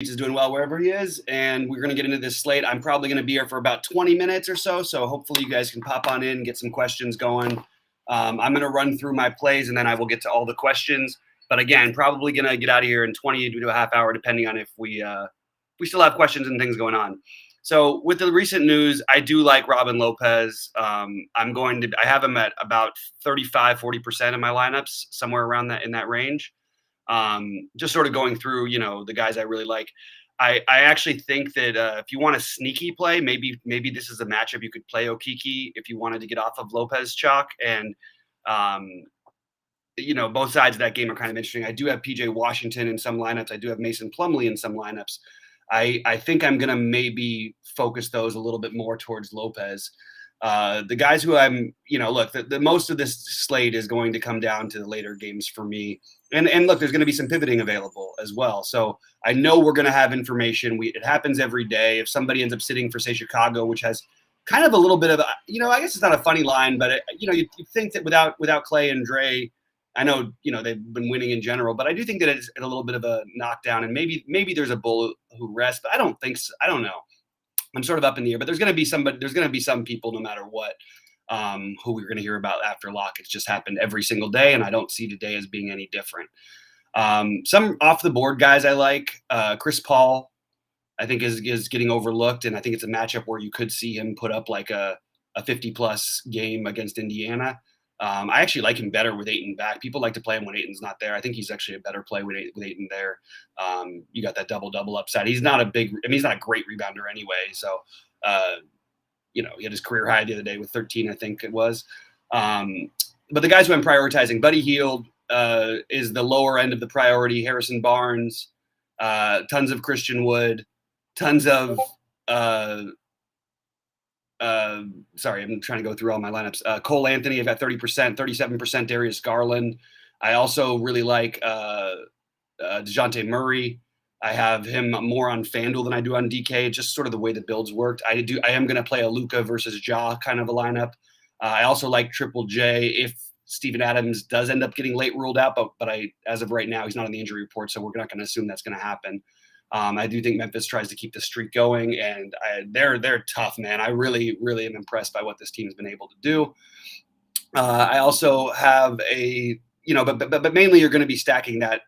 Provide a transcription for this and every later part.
is doing well wherever he is, and we're going to get into this slate. I'm probably going to be here for about 20 minutes or so hopefully you guys can pop on in and get some questions going. I'm going to run through my plays, and then I will get to all the questions. But again, probably going to get out of here in 20 to a half hour, depending on if we still have questions and things going on. So with the recent news, I do like Robin Lopez. I have him at about 35-40% of my lineups, somewhere around that in that range. Just sort of going through, the guys I really like. I actually think that if you want a sneaky play, maybe this is a matchup you could play Okiki if you wanted to get off of Lopez chalk. And, both sides of that game are kind of interesting. I do have PJ Washington in some lineups. I do have Mason Plumlee in some lineups. I think I'm going to maybe focus those a little bit more towards Lopez. The guys who I'm, look, the most of this slate is going to come down to the later games for me. And look, there's going to be some pivoting available as well. So I know we're going to have information. It happens every day. If somebody ends up sitting for, say, Chicago, which has kind of a little bit of, I guess it's not a funny line, but, you think that without Clay and Dre, I know, they've been winning in general, but I do think that it's a little bit of a knockdown. And maybe there's a bull who rests, but I don't think so. I don't know. I'm sort of up in the air, but there's going to be some people, no matter what, who we're going to hear about after lock. It's just happened every single day, and I don't see today as being any different. Some off the board guys I like. Chris Paul, I think is getting overlooked, and I think it's a matchup where you could see him put up like a 50-plus game against Indiana. I actually like him better with Ayton back. People like to play him when Ayton's not there. I think he's actually a better play with Ayton there. You got that double-double upside. He's not he's not a great rebounder anyway. So, he had his career high the other day with 13, I think it was. But the guys who I'm prioritizing, Buddy Hield is the lower end of the priority. Harrison Barnes, tons of Christian Wood, tons of sorry, I'm trying to go through all my lineups. Cole Anthony, I've got 30%, 37% Darius Garland. I also really like DeJounte Murray. I have him more on FanDuel than I do on DK, just sort of the way the builds worked. I am going to play a Luka versus Ja kind of a lineup. I also like Triple J if Steven Adams does end up getting late ruled out, but as of right now, he's not on the injury report, so we're not going to assume that's going to happen. I do think Memphis tries to keep the streak going, and they're tough, man. I really, really am impressed by what this team's been able to do. I also have but mainly you're going to be stacking that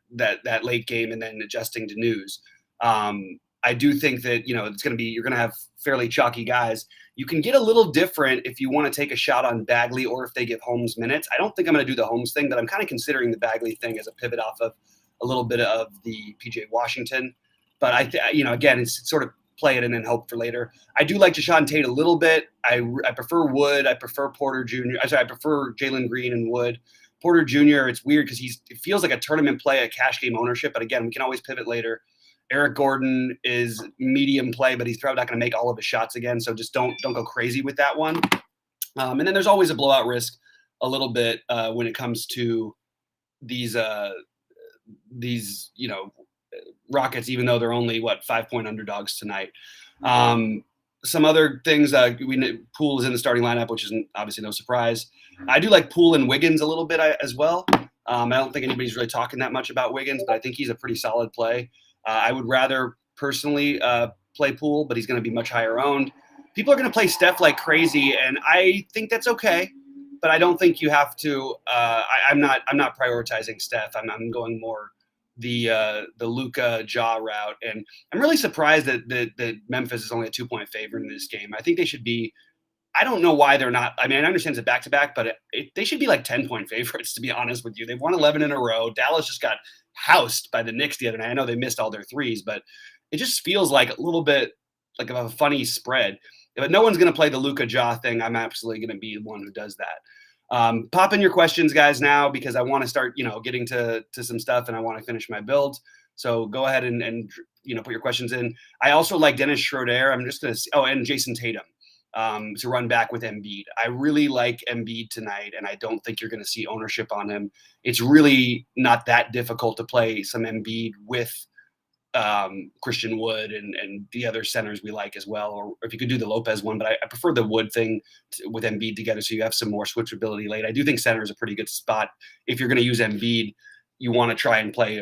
late game and then adjusting to news. I do think that, you're going to have fairly chalky guys. You can get a little different if you want to take a shot on Bagley or if they give Holmes minutes. I don't think I'm going to do the Holmes thing, but I'm kind of considering the Bagley thing as a pivot off of a little bit of the PJ Washington. But again, it's sort of play it and then hope for later. I do like Jae'Sean Tate a little bit. I prefer Wood. I prefer Porter Jr. I prefer Jalen Green and Wood. Porter Jr., it's weird because it feels like a tournament play, a cash game ownership. But again, we can always pivot later. Eric Gordon is medium play, but he's probably not going to make all of his shots again. So just don't go crazy with that one. And then there's always a blowout risk a little bit when it comes to these Rockets, even though they're only 5-point underdogs tonight. Some other things, Poole is in the starting lineup, which is obviously no surprise. I do like Poole and Wiggins a little bit as well. I don't think anybody's really talking that much about Wiggins, but I think he's a pretty solid play. I would rather personally play Poole, but he's going to be much higher owned. People are going to play Steph like crazy, and I think that's okay. But I don't think you have to. I'm not prioritizing Steph. I'm going more the Luka Ja route, and I'm really surprised that Memphis is only a 2-point favorite in this game. I think they should be. I don't know why they're not. I mean, I understand it's a back-to-back, but they should be like 10-point favorites, to be honest with you. They've won 11 in a row. Dallas just got housed by the Knicks the other night. I know they missed all their threes, but it just feels like a little bit like of a funny spread. But no one's going to play the Luka Ja thing. I'm absolutely going to be the one who does that. Pop in your questions, guys, now, because I want to start, getting to some stuff, and I want to finish my builds. So go ahead and put your questions in. I also like Dennis Schroeder. I'm just going to and Jason Tatum to run back with Embiid. I really like Embiid tonight, and I don't think you're going to see ownership on him. It's really not that difficult to play some Embiid with Christian Wood and the other centers we like as well, or if you could do the Lopez one, but I prefer the Wood thing with Embiid together, so you have some more switchability late. I do think center is a pretty good spot if you're going to use Embiid. you want to try and play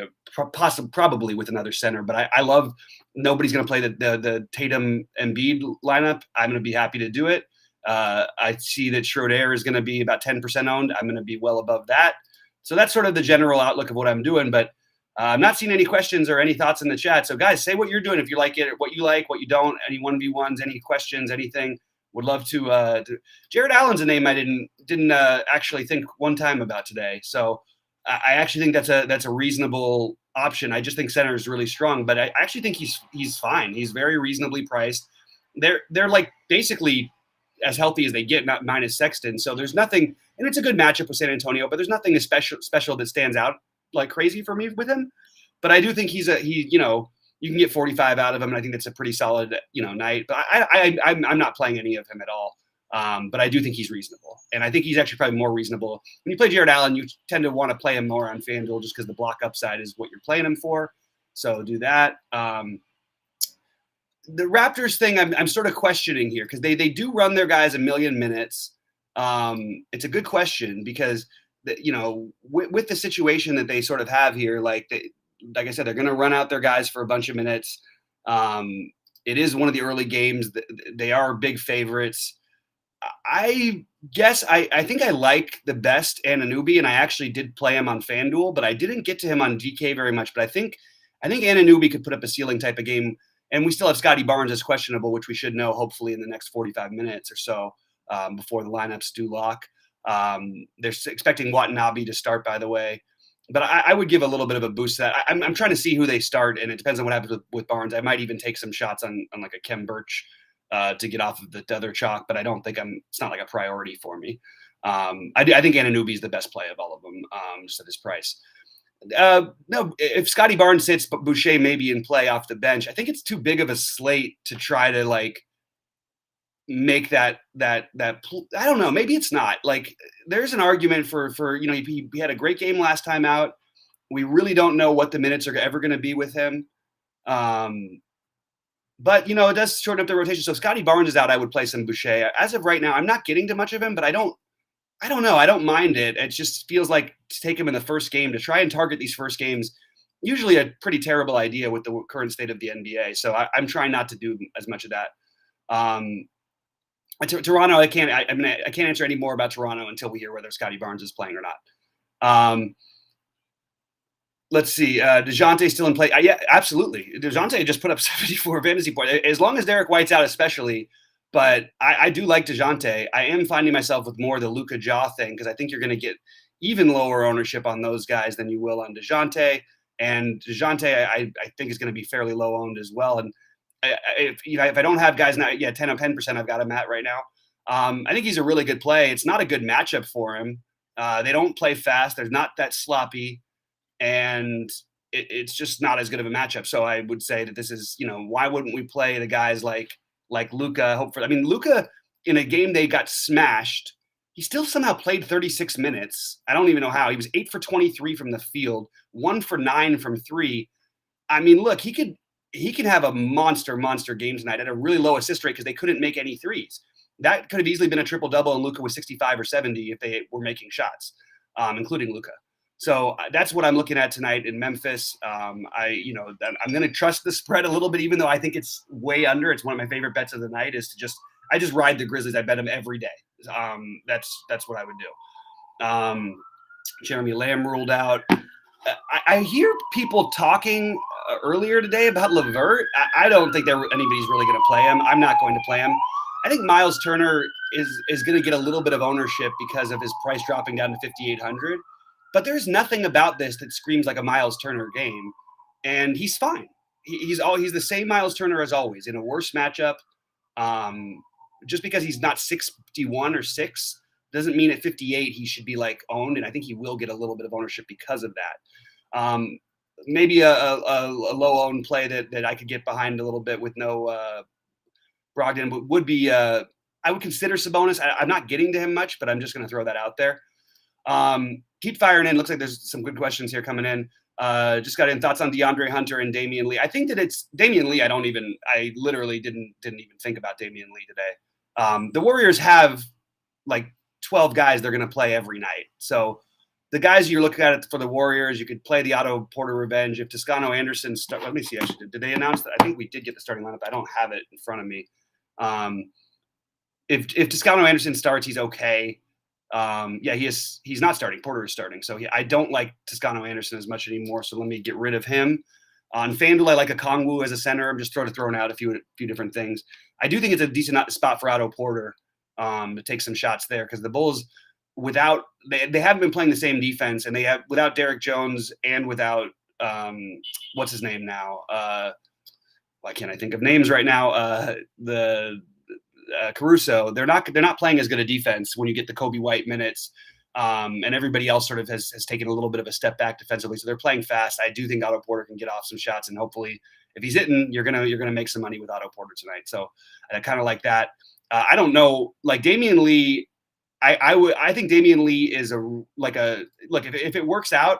probably with another center. But I love nobody's going to play the Tatum Embiid lineup. I'm going to be happy to do it. I see that Schroeder is going to be about 10% owned. I'm going to be well above that. So that's sort of the general outlook of what I'm doing. But I'm not seeing any questions or any thoughts in the chat. So guys, say what you're doing if you like it, what you don't, any 1v1s, any questions, anything. Would love to. Jared Allen's a name I didn't actually think one time about today. So I actually think that's a reasonable option. I just think center is really strong, but I actually think he's fine. He's very reasonably priced. They're like basically as healthy as they get, not minus Sexton. So there's nothing, and it's a good matchup with San Antonio, but there's nothing special that stands out like crazy for me with him. But I do think you can get 45 out of him, and I think that's a pretty solid, night. But I'm not playing any of him at all. But I do think he's reasonable, and I think he's actually probably more reasonable. When you play Jared Allen, you tend to want to play him more on FanDuel just because the block upside is what you're playing him for. So do that. The Raptors thing, I'm sort of questioning here because they do run their guys a million minutes. It's a good question because with the situation that they sort of have here, like I said, they're going to run out their guys for a bunch of minutes. It is one of the early games. They are big favorites. I guess I think I like the best Anunoby, and I actually did play him on FanDuel, but I didn't get to him on DK very much. But I think Anunoby could put up a ceiling type of game, and we still have Scotty Barnes as questionable, which we should know hopefully in the next 45 minutes or so before the lineups do lock. They're expecting Watanabe to start, by the way. But I would give a little bit of a boost to that. I'm trying to see who they start, and it depends on what happens with Barnes. I might even take some shots on like a Khem Birch to get off of the other chalk, but I don't think it's not like a priority for me. I think Anunoby is the best play of all of them, just at this price. No, if Scotty Barnes sits, but Boucher may be in play off the bench, I think it's too big of a slate to try to like make that I don't know, maybe it's not. Like there's an argument for he had a great game last time out. We really don't know what the minutes are ever going to be with him. But it does shorten up the rotation. So if Scotty Barnes is out, I would play some Boucher. As of right now, I'm not getting to much of him, but I don't know. I don't mind it. It just feels like to take him in the first game, to try and target these first games, usually a pretty terrible idea with the current state of the NBA. So I'm trying not to do as much of that. Toronto, I can't answer any more about Toronto until we hear whether Scotty Barnes is playing or not. Let's see. DeJounte still in play? Yeah, absolutely. DeJounte just put up 74 fantasy points. As long as Derek White's out, especially. But I do like DeJounte. I am finding myself with more the Luka Ja thing because I think you're going to get even lower ownership on those guys than you will on DeJounte. And DeJounte, I think is going to be fairly low owned as well. And if I don't have guys now, 10% I've got him at right now. I think he's a really good play. It's not a good matchup for him. They don't play fast. They're not that sloppy. And it's just not as good of a matchup. So I would say that this is, why wouldn't we play the guys like Luka? Luka in a game they got smashed, he still somehow played 36 minutes. I don't even know how. He was 8 for 23 from the field, 1 for 9 from 3. I mean, look, he can have a monster game tonight at a really low assist rate because they couldn't make any threes. That could have easily been a triple-double, and Luka was 65 or 70 if they were making shots, including Luka. So that's what I'm looking at tonight in Memphis. I'm going to trust the spread a little bit, even though I think it's way under. It's one of my favorite bets of the night is I just ride the Grizzlies. I bet them every day. That's what I would do. Jeremy Lamb ruled out. I hear people talking earlier today about LeVert. I don't think anybody's really going to play him. I'm not going to play him. I think Miles Turner is going to get a little bit of ownership because of his price dropping down to 5,800. But there's nothing about this that screams like a Miles Turner game, and he's fine. He's the same Miles Turner as always in a worse matchup. Just because he's not 651 or 6 doesn't mean at 58 he should be like owned, and I think he will get a little bit of ownership because of that. Maybe a low owned play that I could get behind a little bit with no Brogdon, but would be I would consider Sabonis. I'm not getting to him much, but I'm just going to throw that out there. Keep firing in. Looks like there's some good questions here coming in. Just got in thoughts on DeAndre Hunter and Damian Lee. I think that it's Damian Lee. I literally didn't even think about Damian Lee today. The Warriors have like 12 guys they're going to play every night. So the guys you're looking at for the Warriors, you could play the Otto Porter revenge. If Toscano Anderson let me see. Actually, did they announce that? I think we did get the starting lineup. I don't have it in front of me. If Toscano Anderson starts, he's okay. Yeah, he's not starting. Porter is starting. So I don't like Toscano Anderson as much anymore. So let me get rid of him. On FanDuel, I like a Kongwu as a center. I'm just throwing out a few different things. I do think it's a decent spot for Otto Porter to take some shots there, because the Bulls, they haven't been playing the same defense, and without Derrick Jones and without what's his name now? Why can't I think of names right now? Caruso. They're not playing as good a defense when you get the Kobe White minutes. And everybody else sort of has taken a little bit of a step back defensively. So they're playing fast. I do think Otto Porter can get off some shots, and hopefully if he's hitting, you're gonna make some money with Otto Porter tonight. So I kind of like that. I don't know, like Damian Lee. I think Damian Lee is if it works out,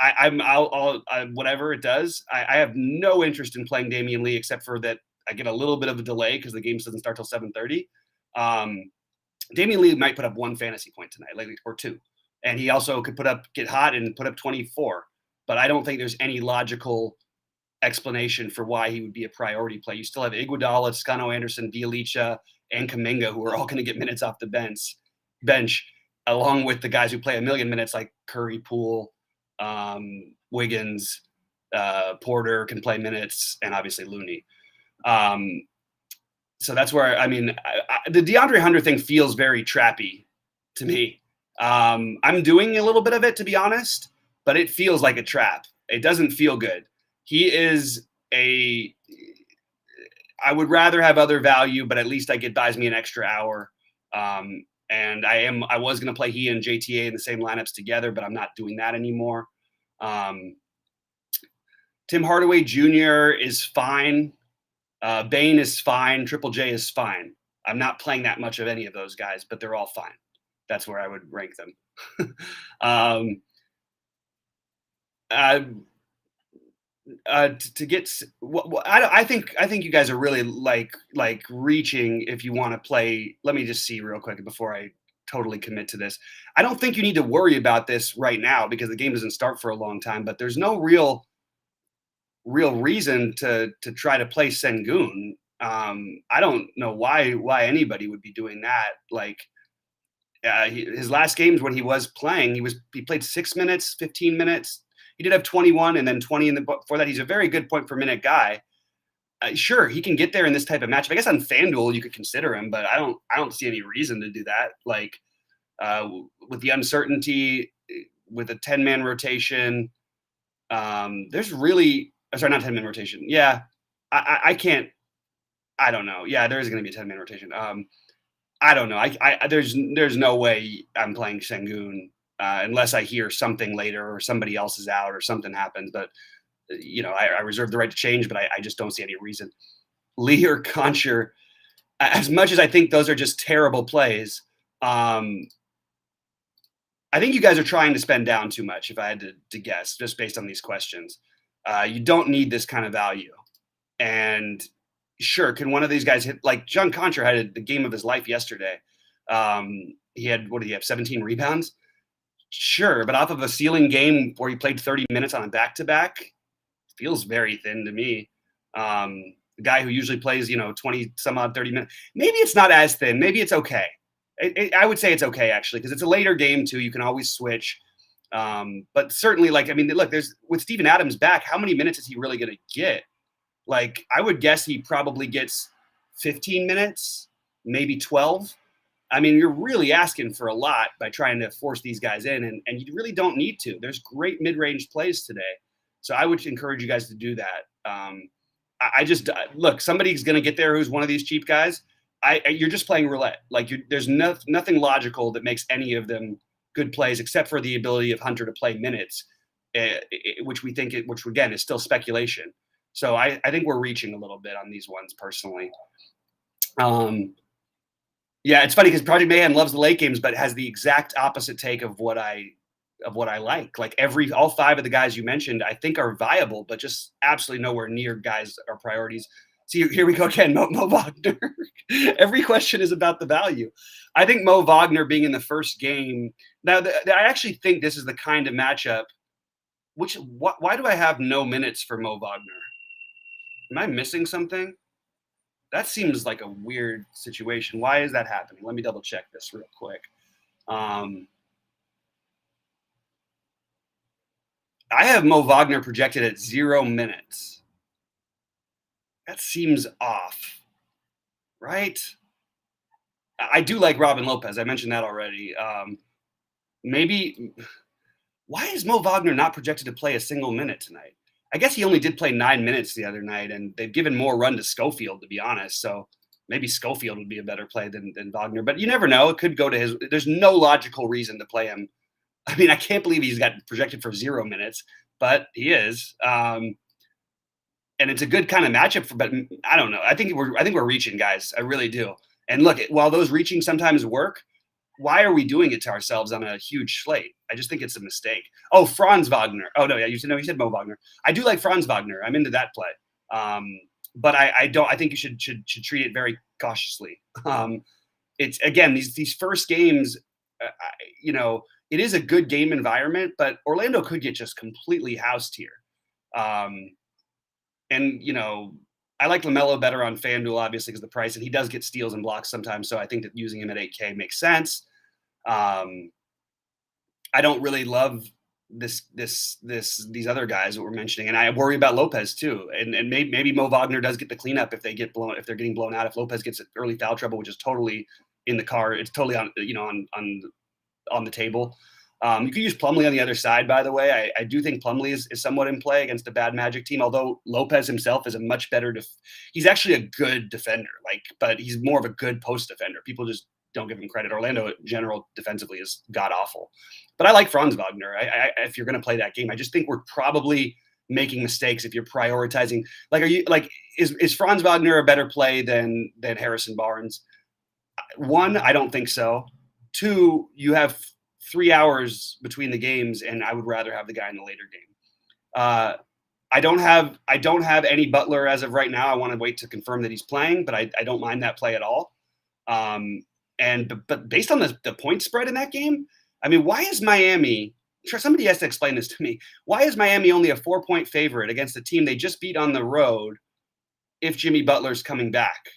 I'll whatever it does. I have no interest in playing Damian Lee, except for that I get a little bit of a delay because the game doesn't start till 7:30. Damian Lee might put up one fantasy point tonight, or two. And he also could get hot and put up 24. But I don't think there's any logical explanation for why he would be a priority play. You still have Iguodala, Toscano Anderson, Bjelica, and Kuminga, who are all going to get minutes off the bench, along with the guys who play a million minutes like Curry, Poole, Wiggins, Porter can play minutes, and obviously Looney. So that's where, the DeAndre Hunter thing feels very trappy to me. I'm doing a little bit of it, to be honest, but it feels like a trap. It doesn't feel good. He is I would rather have other value, but at least it buys me an extra hour. And I was going to play he and JTA in the same lineups together, but I'm not doing that anymore. Tim Hardaway Jr. is fine. Bane is fine. Triple J is fine. I'm not playing that much of any of those guys, but they're all fine. That's where I would rank them. I think you guys are really like reaching if you want to play. Let me just see real quick before I totally commit to this. I don't think you need to worry about this right now because the game doesn't start for a long time, but there's no real reason to try to play Sengun. I don't know why anybody would be doing that. His last games when he was playing, he played 6 minutes, 15 minutes. He did have 21 and then 20 before that. He's a very good point per minute guy. Sure, he can get there in this type of matchup. I guess on FanDuel you could consider him, but I don't see any reason to do that. With the uncertainty, with a 10-man rotation, there's really sorry, not 10-man rotation. Yeah, I can't. I don't know. Yeah, there is going to be a 10-man rotation. I don't know. There's no way I'm playing Sengun unless I hear something later or somebody else is out or something happens. But I reserve the right to change, but I just don't see any reason. Lee or Concher, as much as I think those are just terrible plays, I think you guys are trying to spend down too much, if I had to guess, just based on these questions. You don't need this kind of value. And sure, can one of these guys hit? Like John Concher had the game of his life yesterday. He had, 17 rebounds? Sure, but off of a ceiling game where he played 30 minutes on a back-to-back, feels very thin to me. The guy who usually plays, 20 some odd 30 minutes. Maybe it's not as thin. Maybe it's okay. I would say it's okay, actually, because it's a later game, too. You can always switch. But certainly, look, with Steven Adams back, how many minutes is he really going to get? I would guess he probably gets 15 minutes, maybe 12. You're really asking for a lot by trying to force these guys in, and you really don't need to. There's great mid-range plays today. So I would encourage you guys to do that. Look, somebody's going to get there who's one of these cheap guys. You're just playing roulette. There's nothing logical that makes any of them good plays except for the ability of Hunter to play minutes, which again is still speculation. So I think we're reaching a little bit on these ones personally. Yeah, it's funny because Project Mayhem loves the late games, but has the exact opposite take of what I like. All five of the guys you mentioned, I think are viable, but just absolutely nowhere near guys or priorities. See, here we go again. Mo Wagner. Every question is about the value. I think Mo Wagner being in the first game. Now, I actually think this is the kind of matchup. Why do I have no minutes for Mo Wagner? Am I missing something? That seems like a weird situation. Why is that happening? Let me double check this real quick. I have Mo Wagner projected at 0 minutes. That seems off, right? I do like Robin Lopez. I mentioned that already. Maybe why is Mo Wagner not projected to play a single minute tonight? I guess he only did play 9 minutes the other night, and they've given more run to Schofield, to be honest. So maybe Schofield would be a better play than Wagner, but you never know. It could go to his. There's no logical reason to play him. I mean, I can't believe he's got projected for 0 minutes, but he is. And it's a good kind of matchup for. But I don't know. I think we're reaching, guys. I really do. And look, while those reaching sometimes work, why are we doing it to ourselves on a huge slate? I just think it's a mistake. Oh, Franz Wagner. Oh no, yeah, you said Mo Wagner. I do like Franz Wagner. I'm into that play. But I don't. I think you should treat it very cautiously. It's again these first games. It is a good game environment, but Orlando could get just completely housed here. And I like LaMelo better on FanDuel, obviously, because the price, and he does get steals and blocks sometimes. So I think that using him at 8K makes sense. I don't really love these other guys that we're mentioning, and I worry about Lopez too. And maybe Mo Wagner does get the cleanup if they're getting blown out. If Lopez gets early foul trouble, which is totally in the car, it's totally on the table. You could use Plumlee on the other side, by the way. I do think Plumlee is somewhat in play against a bad Magic team, although Lopez himself is a much better he's actually a good defender, but he's more of a good post defender. People just don't give him credit. Orlando in general defensively is god awful. But I like Franz Wagner. If you're going to play that game, I just think we're probably making mistakes if you're prioritizing. Is Franz Wagner a better play than Harrison Barnes? One, I don't think so. Two, you have 3 hours between the games, and I would rather have the guy in the later game. I don't have any Butler as of right now. I want to wait to confirm that he's playing, but I don't mind that play at all. But based on the point spread in that game, I mean, why is Miami? Sure, somebody has to explain this to me. Why is Miami only a 4-point favorite against a team they just beat on the road if Jimmy Butler's coming back?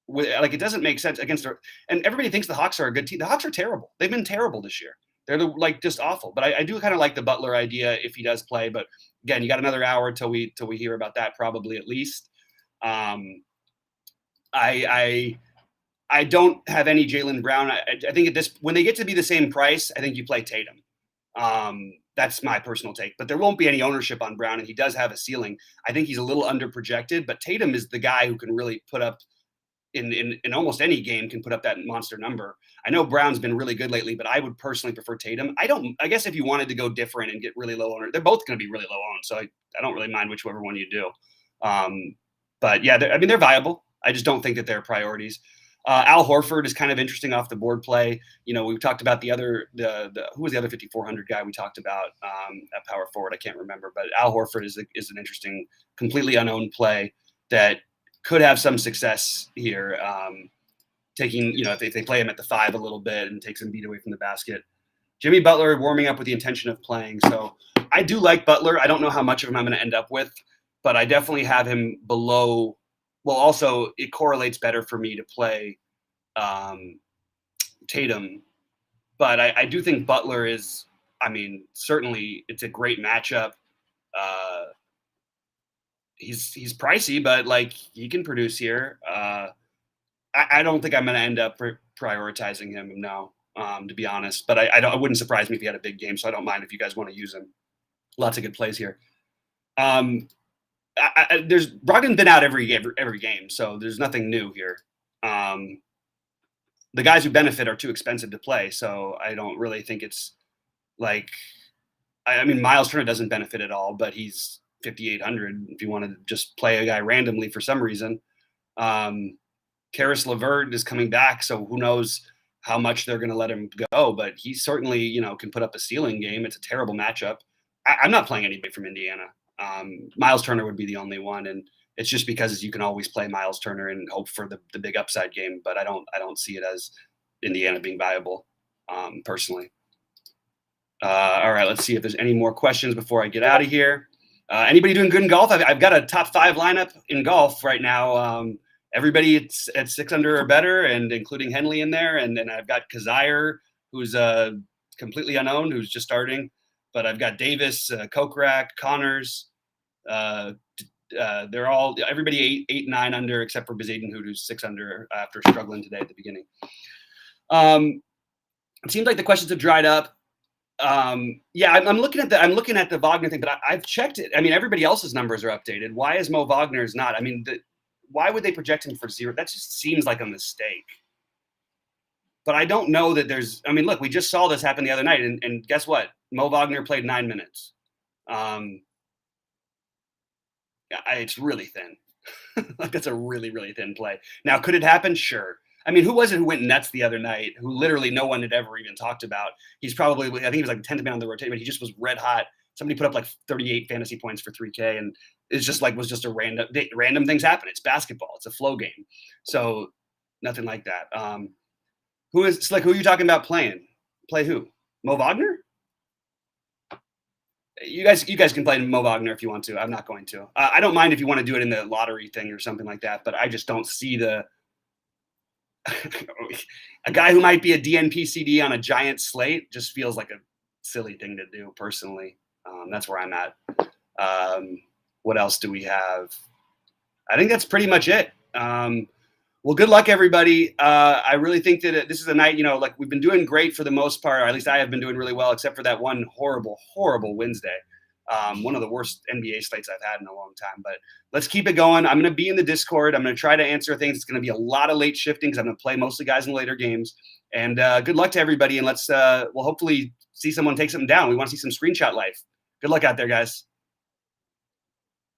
It doesn't make sense against and everybody thinks the Hawks are a good team. The Hawks are terrible. They've been terrible this year. They're just awful. But I do kind of like the Butler idea if he does play. But again, you got another hour till we hear about that, probably at least. I don't have any Jaylen Brown. I think when they get to be the same price, I think you play Tatum. That's my personal take. But there won't be any ownership on Brown, and he does have a ceiling. I think he's a little underprojected, but Tatum is the guy who can really put up in almost any game can put up that monster number. I know Brown's been really good lately, but I would personally prefer Tatum. I guess if you wanted to go different and get really low owner, they're both going to be really low owned. So I don't really mind whichever one you do. But yeah, they're viable. I just don't think that they're priorities. Al Horford is kind of interesting off the board play. We talked about who was the other 5,400 guy we talked about at power forward. I can't remember, but Al Horford is an interesting, completely unowned play that could have some success here. Taking, if they play him at the 5 a little bit and take some beat away from the basket. Jimmy Butler warming up with the intention of playing. So I do like Butler. I don't know how much of him I'm going to end up with, but I definitely have him below. Well, also it correlates better for me to play Tatum, but I do think Butler is, certainly it's a great matchup. He's pricey, but he can produce here. I don't think I'm going to end up prioritizing him now, to be honest. But I wouldn't surprise me if he had a big game, so I don't mind if you guys want to use him. Lots of good plays here. Brogdon's been out every game, so there's nothing new here. The guys who benefit are too expensive to play, so I don't really think it's Miles Turner doesn't benefit at all, but he's 5,800 if you want to just play a guy randomly for some reason. Karis LeVert is coming back, so who knows how much they're going to let him go, but he certainly, can put up a ceiling game. It's a terrible matchup. I'm not playing anybody from Indiana. Miles Turner would be the only one, and It's just because you can always play Miles Turner and hope for the big upside game, but I don't see it as Indiana being viable, personally. All right, let's see if there's any more questions before I get out of here. Anybody doing good in golf? I've got a top 5 lineup in golf right now. Everybody at 6 under or better, and including Henley in there. And then I've got Kazire, who's completely unowned, who's just starting. But I've got Davis, Kokrak, Connors. They're all everybody 8, 9 under, except for Bezadenhout, who's 6 under after struggling today at the beginning. It seems like the questions have dried up. Yeah, I'm looking at the Wagner thing, but I've checked it. I mean, everybody else's numbers are updated. Why is Mo Wagner's not? I mean, why would they project him for 0? That just seems like a mistake. But I don't know that there's. I mean, look, we just saw this happen the other night, and guess what? Mo Wagner played 9 minutes. It's really thin. Like, that's a really, really thin play. Now, could it happen? Sure. I mean, who was it who went nuts the other night, who literally no one had ever even talked about? He's probably, I think he was like the 10th man on the rotation, but he just was red hot. Somebody put up like 38 fantasy points for 3K, and it's just like, was just a random things happen. It's basketball. It's a flow game. So nothing like that. Who are you talking about playing? Play who? Mo Wagner? You guys can play Mo Wagner if you want to. I'm not going to. I don't mind if you want to do it in the lottery thing or something like that, but I just don't see a guy who might be a DNP CD on a giant slate just feels like a silly thing to do personally. That's where I'm at. What else do we have? I think that's pretty much it. Well, good luck, everybody. I really think that this is a night, like we've been doing great for the most part, or at least I have been doing really well, except for that one horrible, horrible Wednesday. One of the worst NBA slates I've had in a long time, but let's keep it going. I'm going to be in the Discord. I'm going to try to answer things. It's going to be a lot of late shifting because I'm going to play mostly guys in the later games. And good luck to everybody. And we'll hopefully see someone take something down. We want to see some screenshot life. Good luck out there, guys.